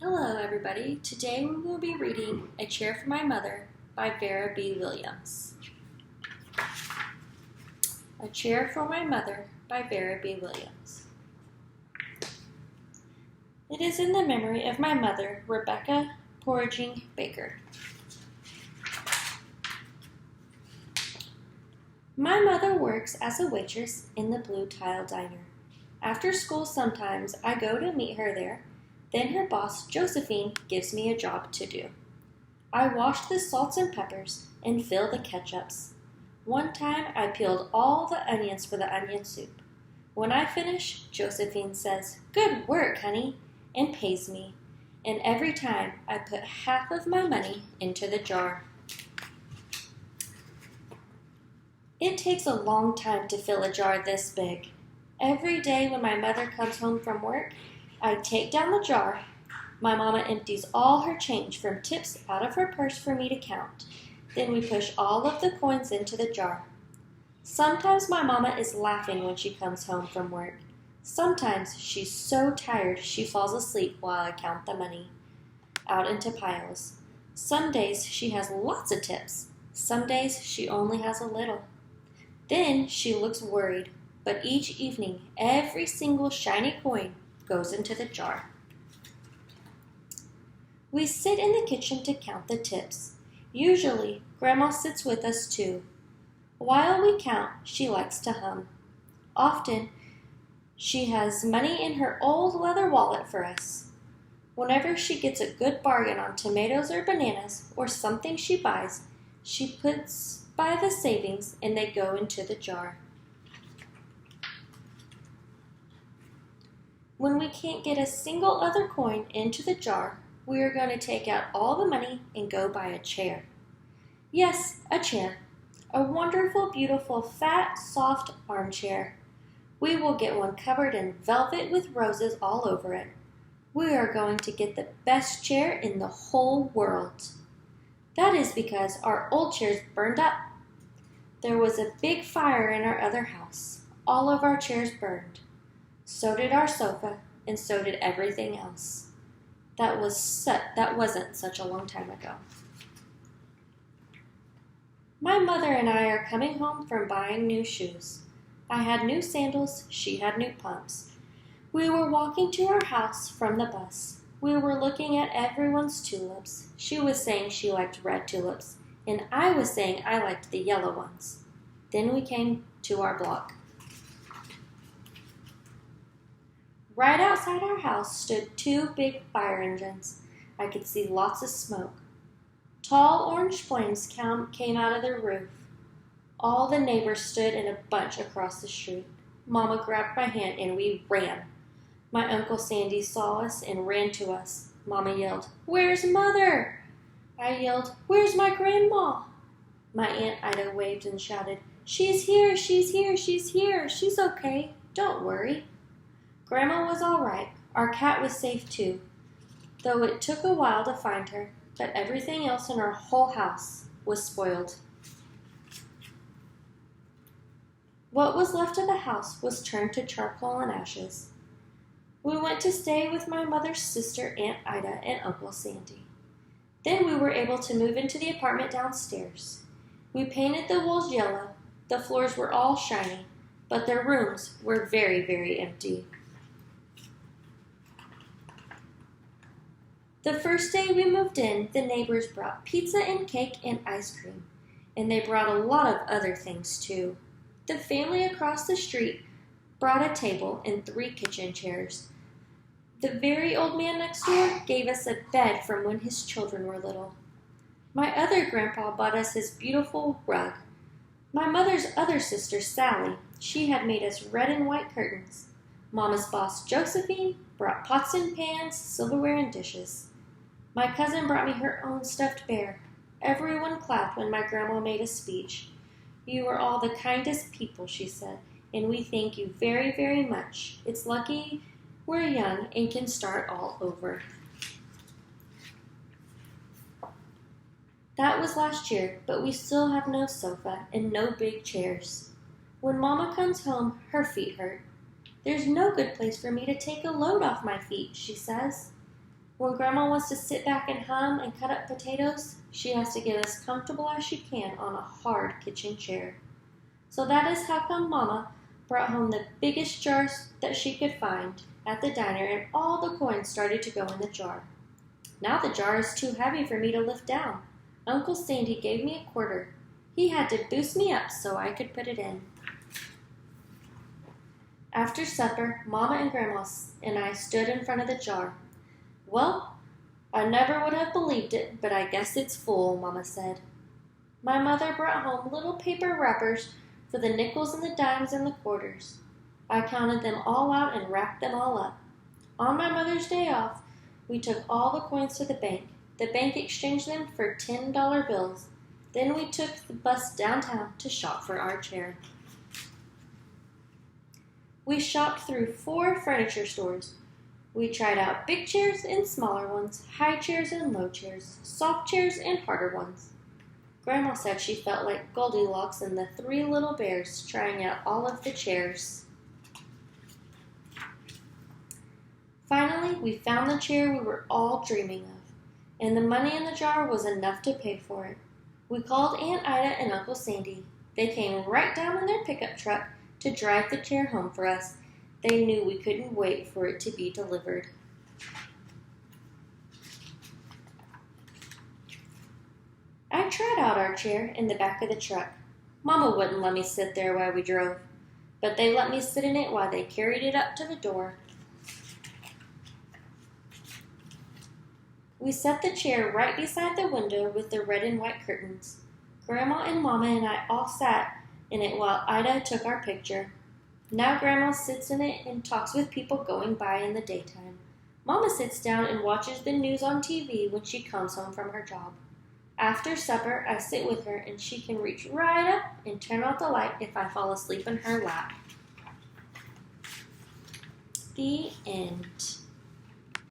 Hello, everybody. Today we will be reading A Chair for My Mother by Vera B. Williams. A Chair for My Mother by Vera B. Williams. It is in the memory of my mother, Rebecca Porging Baker. My mother works as a waitress in the Blue Tile Diner. After school sometimes I go to meet her there. Then her boss, Josephine, gives me a job to do. I wash the salts and peppers and fill the ketchups. One time I peeled all the onions for the onion soup. When I finish, Josephine says, "Good work, honey," and pays me. And every time I put half of my money into the jar. It takes a long time to fill a jar this big. Every day when my mother comes home from work, I take down the jar. My mama empties all her change from tips out of her purse for me to count. Then we push all of the coins into the jar. Sometimes my mama is laughing when she comes home from work. Sometimes she's so tired she falls asleep while I count the money out into piles. Some days she has lots of tips. Some days she only has a little. Then she looks worried, but each evening every single shiny coin goes into the jar. We sit in the kitchen to count the tips. Usually, Grandma sits with us too. While we count, she likes to hum. Often, she has money in her old leather wallet for us. Whenever she gets a good bargain on tomatoes or bananas or something she buys, she puts by the savings and they go into the jar. When we can't get a single other coin into the jar, we are going to take out all the money and go buy a chair. Yes, a chair. A wonderful, beautiful, fat, soft armchair. We will get one covered in velvet with roses all over it. We are going to get the best chair in the whole world. That is because our old chairs burned up. There was a big fire in our other house. All of our chairs burned. So did our sofa, and so did everything else. That wasn't such a long time ago. My mother and I are coming home from buying new shoes. I had new sandals, she had new pumps. We were walking to our house from the bus. We were looking at everyone's tulips. She was saying she liked red tulips, and I was saying I liked the yellow ones. Then we came to our block. Right outside our house stood two big fire engines. I could see lots of smoke. Tall orange flames came out of the roof. All the neighbors stood in a bunch across the street. Mama grabbed my hand and we ran. My Uncle Sandy saw us and ran to us. Mama yelled, "Where's Mother?" I yelled, "Where's my grandma?" My Aunt Ida waved and shouted, "She's here, she's here, she's here. She's okay. Don't worry." Grandma was all right. Our cat was safe too, though it took a while to find her, but everything else in our whole house was spoiled. What was left of the house was turned to charcoal and ashes. We went to stay with my mother's sister, Aunt Ida, and Uncle Sandy. Then we were able to move into the apartment downstairs. We painted the walls yellow. The floors were all shiny, but their rooms were very, very empty. The first day we moved in, the neighbors brought pizza and cake and ice cream, and they brought a lot of other things too. The family across the street brought a table and 3 kitchen chairs. The very old man next door gave us a bed from when his children were little. My other grandpa bought us his beautiful rug. My mother's other sister, Sally, she had made us red and white curtains. Mama's boss, Josephine, brought pots and pans, silverware, and dishes. My cousin brought me her own stuffed bear. Everyone clapped when my grandma made a speech. "You are all the kindest people," she said, "and we thank you very, very much. It's lucky we're young and can start all over." That was last year, but we still have no sofa and no big chairs. When Mama comes home, her feet hurt. "There's no good place for me to take a load off my feet," she says. When Grandma wants to sit back and hum and cut up potatoes, she has to get as comfortable as she can on a hard kitchen chair. So that is how come Mama brought home the biggest jars that she could find at the diner, and all the coins started to go in the jar. Now the jar is too heavy for me to lift down. Uncle Sandy gave me a quarter. He had to boost me up so I could put it in. After supper, Mama and Grandma and I stood in front of the jar. Well, I never would have believed it, but I guess it's full, Mama said. My mother brought home little paper wrappers for the nickels and the dimes and the quarters. I counted them all out and wrapped them all up. On my mother's day off, we took all the coins to the bank. The bank exchanged them for $10 bills. Then we took the bus downtown to shop for our chair. We shopped through 4 furniture stores. We tried out big chairs and smaller ones, high chairs and low chairs, soft chairs and harder ones. Grandma said she felt like Goldilocks and the 3 little bears trying out all of the chairs. Finally, we found the chair we were all dreaming of, and the money in the jar was enough to pay for it. We called Aunt Ida and Uncle Sandy. They came right down in their pickup truck to drive the chair home for us. They knew we couldn't wait for it to be delivered. I tried out our chair in the back of the truck. Mama wouldn't let me sit there while we drove, but they let me sit in it while they carried it up to the door. We set the chair right beside the window with the red and white curtains. Grandma and Mama and I all sat in it while Ida took our picture. Now Grandma sits in it and talks with people going by in the daytime. Mama sits down and watches the news on TV when she comes home from her job. After supper, I sit with her and she can reach right up and turn out the light if I fall asleep in her lap. The end.